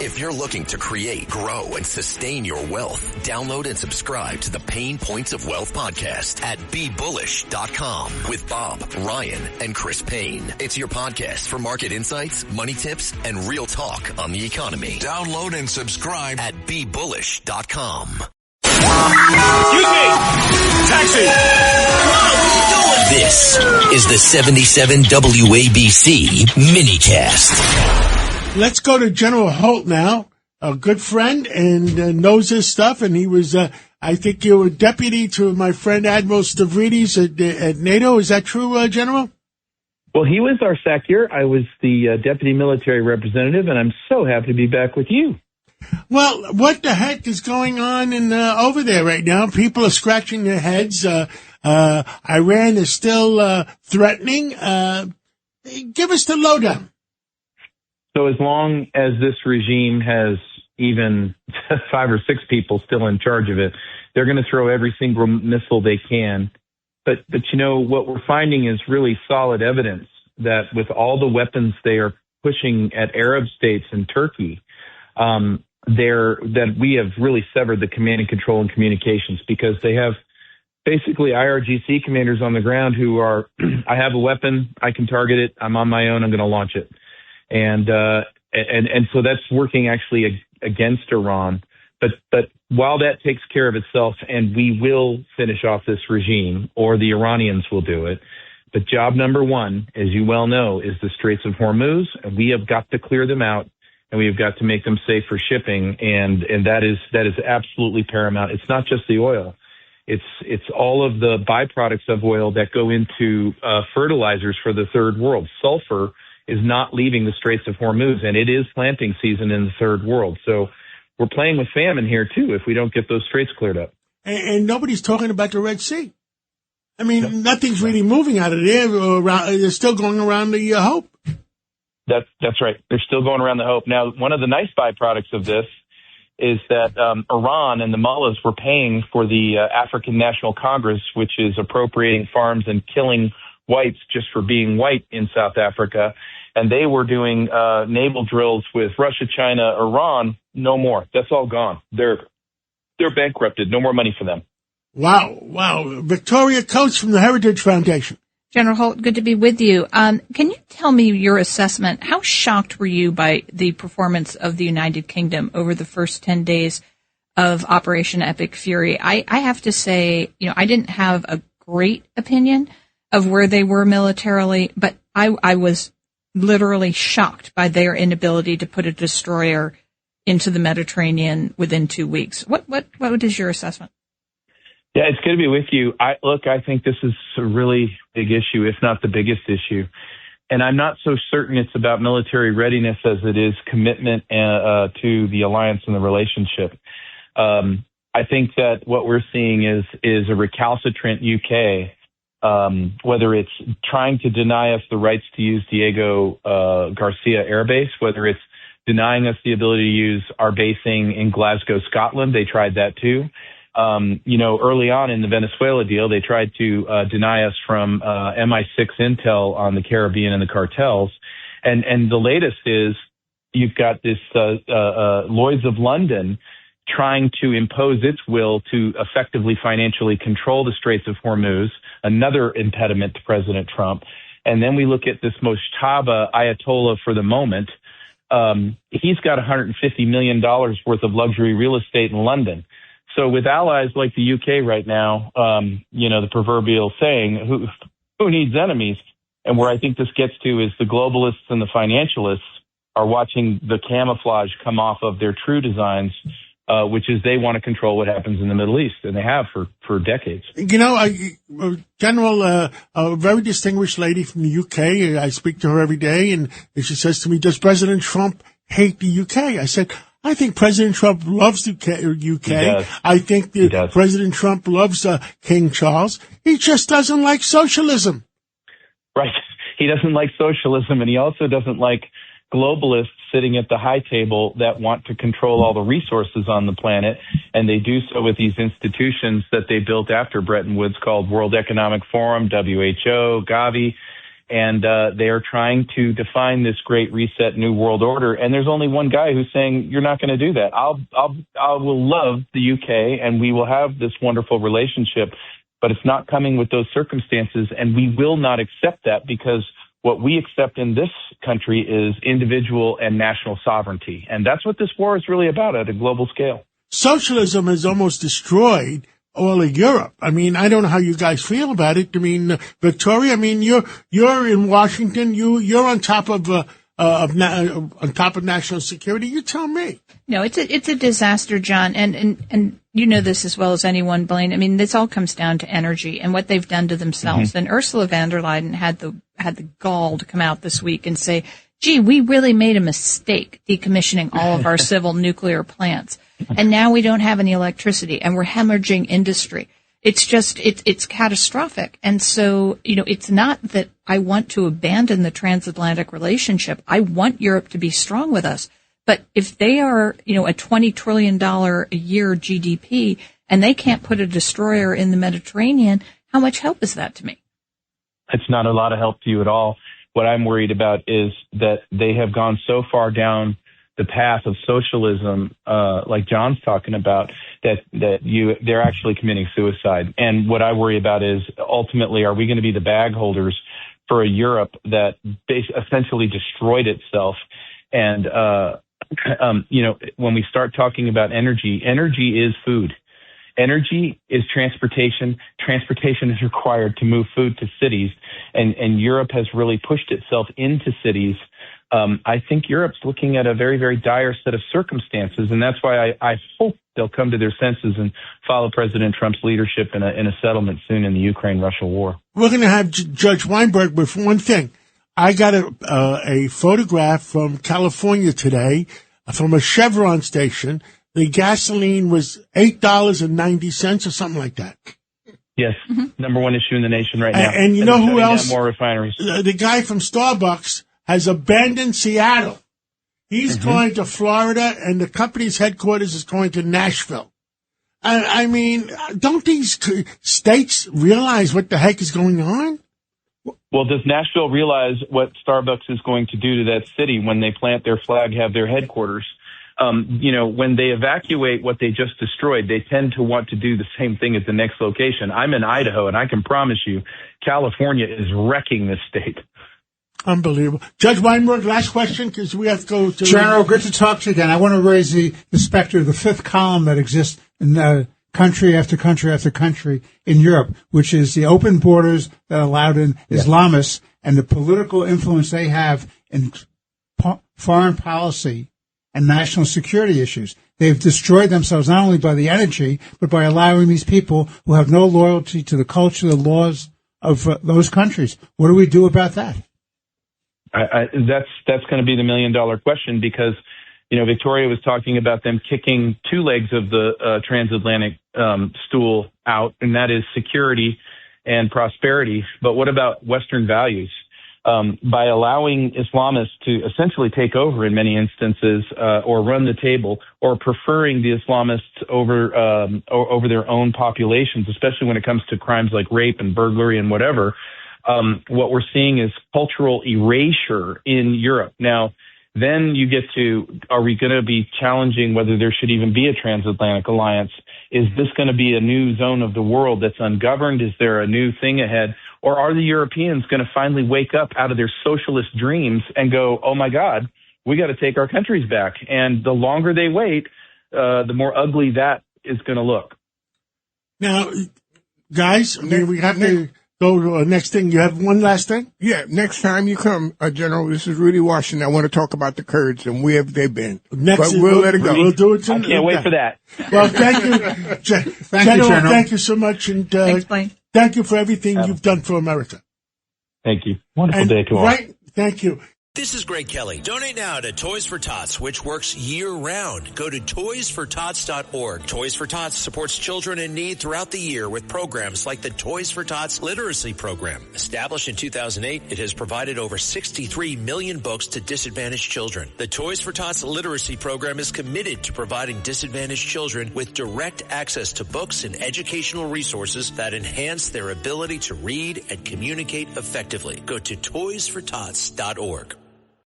If you're looking to create, grow, and sustain your wealth, download and subscribe to the Pain Points of Wealth podcast at BeBullish.com with Bob, Ryan, and Chris Payne. It's your podcast for market insights, money tips, and real talk on the economy. Download and subscribe at BeBullish.com. Taxi! This is the 77 WABC minicast. Let's go to General Holt now, a good friend and knows his stuff. And he was, I think you were deputy to my friend Admiral Stavridis at NATO. Is that true, General? Well, he was our SACIR. I was the deputy military representative, and I'm so happy to be back with you. Well, what the heck is going on over there right now? People are scratching their heads. Iran is still threatening. Give us the lowdown. So as long as this regime has even 5 or 6 people still in charge of it, they're going to throw every single missile they can. But you know, what we're finding is really solid evidence that with all the weapons they are pushing at Arab states and Turkey, that we have really severed the command and control and communications, because they have basically IRGC commanders on the ground who are, I have a weapon, I can target it, I'm on my own, I'm going to launch it. And so that's working actually against Iran. But while that takes care of itself, and we will finish off this regime, or the Iranians will do it, but job number one, as you well know, is the Straits of Hormuz, and we have got to clear them out, and we have got to make them safe for shipping, and that is absolutely paramount. It's not just the oil. It's all of the byproducts of oil that go into fertilizers for the third world. Sulfur is not leaving the Straits of Hormuz, and it is planting season in the third world. So we're playing with famine here, too, if we don't get those straits cleared up. And nobody's talking about the Red Sea. I mean, nothing's really moving out of there. They're still going around the Hope. That's right. They're still going around the Hope. Now, one of the nice byproducts of this is that Iran and the mullahs were paying for the African National Congress, which is appropriating farms and killing whites just for being white in South Africa. And they were doing naval drills with Russia, China, Iran. No more. That's all gone. They're bankrupted. No more money for them. Wow. Victoria Coates from the Heritage Foundation. General Holt, good to be with you. Can you tell me your assessment? How shocked were you by the performance of the United Kingdom over the first 10 days of Operation Epic Fury? I have to say, I didn't have a great opinion of where they were militarily, but I was literally shocked by their inability to put a destroyer into the Mediterranean within 2 weeks. What is your assessment? Yeah, it's good to be with you. I think this is a really big issue, if not the biggest issue. And I'm not so certain it's about military readiness as it is commitment to the alliance and the relationship. I think that what we're seeing is a recalcitrant UK, whether it's trying to deny us the rights to use Diego Garcia Air Base, whether it's denying us the ability to use our basing in Glasgow, Scotland. They tried that too. Early on in the Venezuela deal, they tried to deny us from MI6 intel on the Caribbean and the cartels. And the latest is you've got this Lloyd's of London trying to impose its will to effectively financially control the Straits of Hormuz, another impediment to President Trump. And then we look at this Mojtaba Ayatollah for the moment. He's got $150 million worth of luxury real estate in London. So with allies like the UK right now, the proverbial saying, who needs enemies? And where I think this gets to is the globalists and the financialists are watching the camouflage come off of their true designs, which is they want to control what happens in the Middle East, and they have for decades. General, a very distinguished lady from the UK, I speak to her every day, and she says to me, does President Trump hate the UK? I said, I think President Trump loves the UK. I think President Trump loves King Charles. He just doesn't like socialism. Right. He doesn't like socialism, and he also doesn't like globalists sitting at the high table that want to control all the resources on the planet, and they do so with these institutions that they built after Bretton Woods called World Economic Forum, WHO, Gavi. And they are trying to define this great reset, new world order. And there's only one guy who's saying, you're not going to do that. I will love the UK and we will have this wonderful relationship, but it's not coming with those circumstances. And we will not accept that, because what we accept in this country is individual and national sovereignty. And that's what this war is really about at a global scale. Socialism has almost destroyed all of Europe. I mean, I don't know how you guys feel about it. I mean, Victoria, I mean, you're in Washington. You're on top of national security. You tell me. No, it's a disaster, John, and you know this as well as anyone, Blaine. I mean, this all comes down to energy and what they've done to themselves. Mm-hmm. And Ursula von der Leyen had the gall to come out this week and say, "Gee, we really made a mistake decommissioning all of our civil nuclear plants, and now we don't have any electricity, and we're hemorrhaging industry." It's just, it's catastrophic. And so, you know, it's not that I want to abandon the transatlantic relationship. I want Europe to be strong with us. But if they are, you know, a $20 trillion a year GDP and they can't put a destroyer in the Mediterranean, how much help is that to me? It's not a lot of help to you at all. What I'm worried about is that they have gone so far down the path of socialism, like John's talking about, they're actually committing suicide. And what I worry about is ultimately, are we going to be the bag holders for a Europe that essentially destroyed itself? And, you know, when we start talking about energy is food. Energy is transportation. Transportation is required to move food to cities. And Europe has really pushed itself into cities. I think Europe's looking at a very, very dire set of circumstances, and that's why I hope they'll come to their senses and follow President Trump's leadership in a settlement soon in the Ukraine-Russia war. We're going to have Judge Weinberg with one thing. I got a photograph from California today from a Chevron station. The gasoline was $8.90 or something like that. Yes, number one issue in the nation right now. And you know who else? More refineries. The guy from Starbucks has abandoned Seattle. He's going to Florida, and the company's headquarters is going to Nashville. I mean, don't these states realize what the heck is going on? Well, does Nashville realize what Starbucks is going to do to that city when they plant their flag, have their headquarters? You know, when they evacuate what they just destroyed, they tend to want to do the same thing at the next location. I'm in Idaho, and I can promise you, California is wrecking this state. Unbelievable. Judge Weinberg, last question, because we have to go to... General, good to talk to you again. I want to raise the specter of the fifth column that exists in country after country after country in Europe, which is the open borders that allowed in Islamists and the political influence they have in foreign policy and national security issues. They've destroyed themselves not only by the energy, but by allowing these people who have no loyalty to the culture, the laws of those countries. What do we do about that? That's going to be the $1 million question, because, you know, Victoria was talking about them kicking two legs of the transatlantic stool out, and that is security and prosperity. But what about Western values? By allowing Islamists to essentially take over in many instances, or run the table, or preferring the Islamists over their own populations, especially when it comes to crimes like rape and burglary and whatever. What we're seeing is cultural erasure in Europe. Now, then you get to, are we going to be challenging whether there should even be a transatlantic alliance? Is this going to be a new zone of the world that's ungoverned? Is there a new thing ahead? Or are the Europeans going to finally wake up out of their socialist dreams and go, oh, my God, we got to take our countries back? And the longer they wait, the more ugly that is going to look. Now, guys, we have to go to the next thing. You have one last thing? Yeah, next time you come, General, this is Rudy Washington. I want to talk about the Kurds and where have they been. But we'll let it go. We'll do it. I can't wait for that. Well, thank you. General, thank you so much. And thanks, Blaine. Thank you for everything you've done for America. Thank you. Wonderful day to all. Right. Thank you. This is Greg Kelly. Donate now to Toys for Tots, which works year-round. Go to toysfortots.org. Toys for Tots supports children in need throughout the year with programs like the Toys for Tots Literacy Program. Established in 2008, it has provided over 63 million books to disadvantaged children. The Toys for Tots Literacy Program is committed to providing disadvantaged children with direct access to books and educational resources that enhance their ability to read and communicate effectively. Go to toysfortots.org.